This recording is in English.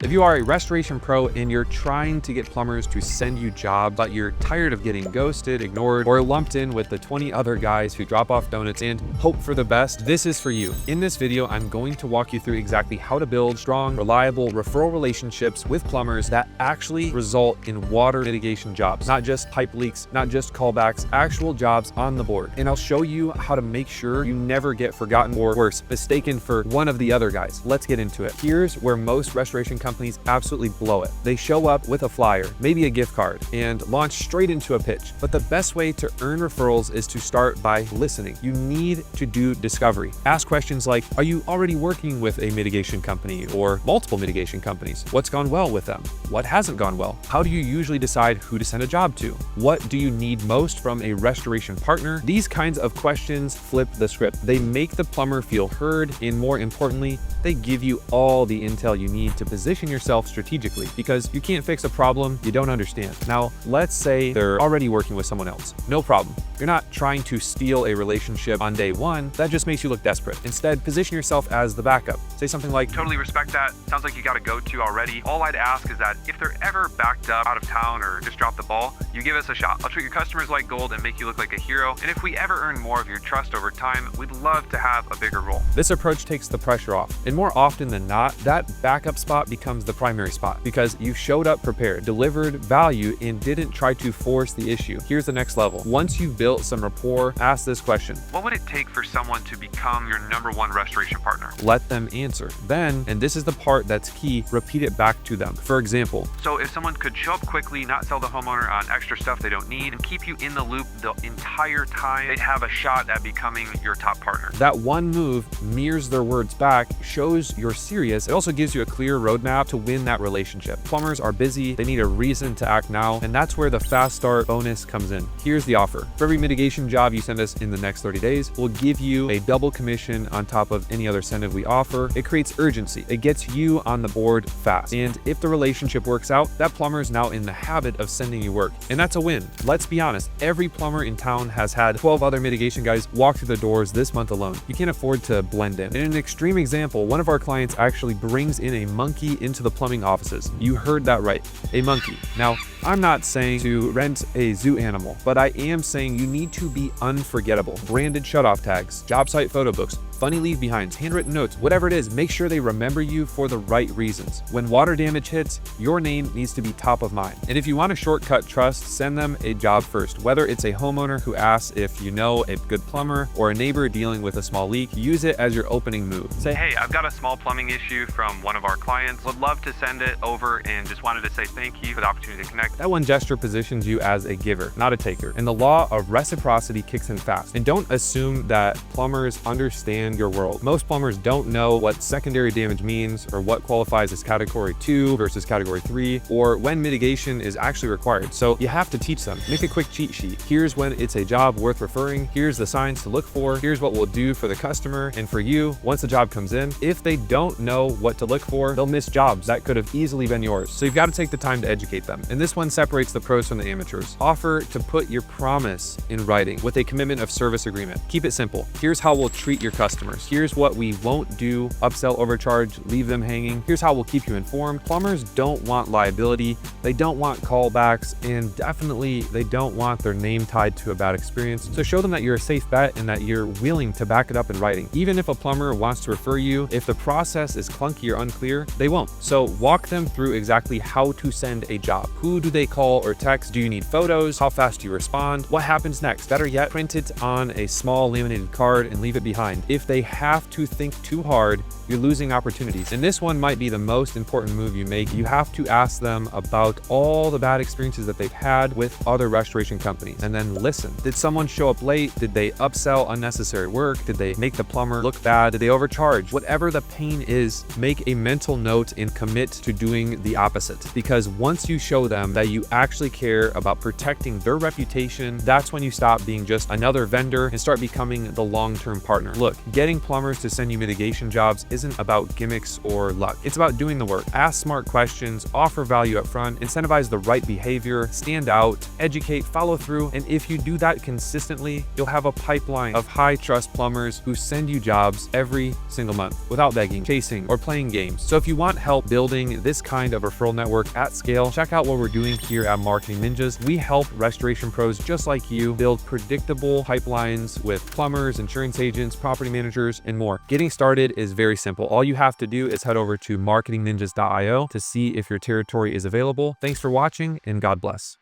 If you are a restoration pro and you're trying to get plumbers to send you jobs, but you're tired of getting ghosted, ignored, or lumped in with the 20 other guys who drop off donuts and hope for the best, this is for you. In this video, I'm going to walk you through exactly how to build strong, reliable referral relationships with plumbers that actually result in water mitigation jobs, not just pipe leaks, not just callbacks, actual jobs on the board. And I'll show you how to make sure you never get forgotten or worse, mistaken for one of the other guys. Let's get into it. Here's where most restoration companies absolutely blow it. They show up with a flyer, maybe a gift card, and launch straight into a pitch. But the best way to earn referrals is to start by listening. You need to do discovery. Ask questions like, are you already working with a mitigation company or multiple mitigation companies? What's gone well with them? What hasn't gone well? How do you usually decide who to send a job to? What do you need most from a restoration partner? These kinds of questions flip the script. They make the plumber feel heard, and more importantly, they give you all the intel you need to position yourself strategically, because you can't fix a problem you don't understand. Now, let's say they're already working with someone else. No problem. You're not trying to steal a relationship on day one. That just makes you look desperate. Instead, position yourself as the backup. Say something like, totally respect that. Sounds like you got a go-to already. All I'd ask is that if they're ever backed up out of town or just dropped the ball, you give us a shot. I'll treat your customers like gold and make you look like a hero. And if we ever earn more of your trust over time, we'd love to have a bigger role. This approach takes the pressure off. And more often than not, that backup spot becomes the primary spot because you showed up prepared, delivered value, and didn't try to force the issue. Here's the next level. Once you've built some rapport, ask this question. What would it take for someone to become your #1 restoration partner? Let them answer. Then, and this is the part that's key, repeat it back to them. For example, so if someone could show up quickly, not sell the homeowner on extra stuff they don't need, and keep you in the loop the entire time, they'd have a shot at becoming your top partner. That one move mirrors their words back, shows you're serious. It also gives you a clear roadmap to win that relationship. Plumbers are busy, they need a reason to act now, and that's where the fast start bonus comes in. Here's the offer. For every mitigation job you send us in the next 30 days, we'll give you a double commission on top of any other incentive we offer. It creates urgency. It gets you on the board fast. And if the relationship works out, that plumber is now in the habit of sending you work. And that's a win. Let's be honest, every plumber in town has had 12 other mitigation guys walk through the doors this month alone. You can't afford to blend in. In an extreme example, one of our clients actually brings in a monkey into the plumbing offices. You heard that right, a monkey. Now, I'm not saying to rent a zoo animal, but I am saying you need to be unforgettable. Branded shutoff tags, job site photo books, funny leave behinds, handwritten notes, whatever it is, make sure they remember you for the right reasons. When water damage hits, your name needs to be top of mind. And if you want to shortcut trust, send them a job first. Whether it's a homeowner who asks if you know a good plumber or a neighbor dealing with a small leak, use it as your opening move. Say, hey, I've got a small plumbing issue from one of our clients. Would love to send it over and just wanted to say thank you for the opportunity to connect. That one gesture positions you as a giver, not a taker. And the law of reciprocity kicks in fast. And don't assume that plumbers understand your world. Most plumbers don't know what secondary damage means, or what qualifies as category 2 versus category 3, or when mitigation is actually required. So you have to teach them. Make a quick cheat sheet. Here's when it's a job worth referring. Here's the signs to look for. Here's what we'll do for the customer and for you once the job comes in. If they don't know what to look for, they'll miss jobs that could have easily been yours. So you've got to take the time to educate them. And this one separates the pros from the amateurs. Offer to put your promise in writing with a commitment of service agreement. Keep it simple. Here's how we'll treat your customers. Here's what we won't do: upsell, overcharge, leave them hanging. Here's how we'll keep you informed. Plumbers don't want liability. They don't want callbacks, and definitely they don't want their name tied to a bad experience. So show them that you're a safe bet and that you're willing to back it up in writing. Even if a plumber wants to refer you, if the process is clunky or unclear, they won't. So walk them through exactly how to send a job. Who do they call or text? Do you need photos? How fast do you respond? What happens next? Better yet, print it on a small laminated card and leave it behind. If they have to think too hard, you're losing opportunities. And this one might be the most important move you make. You have to ask them about all the bad experiences that they've had with other restoration companies, and then listen. Did someone show up late? Did they upsell unnecessary work? Did they make the plumber look bad? Did they overcharge? Whatever the pain is, make a mental note and commit to doing the opposite. Because once you show them that you actually care about protecting their reputation, that's when you stop being just another vendor and start becoming the long-term partner. Look, getting plumbers to send you mitigation jobs is isn't about gimmicks or luck. It's about doing the work. Ask smart questions, offer value up front, incentivize the right behavior, stand out, educate, follow through, and if you do that consistently, you'll have a pipeline of high-trust plumbers who send you jobs every single month without begging, chasing, or playing games. So if you want help building this kind of referral network at scale, check out what we're doing here at Marketing Ninjas. We help restoration pros just like you build predictable pipelines with plumbers, insurance agents, property managers, and more. Getting started is very simple. All you have to do is head over to marketingninjas.io to see if your territory is available. Thanks for watching, and God bless.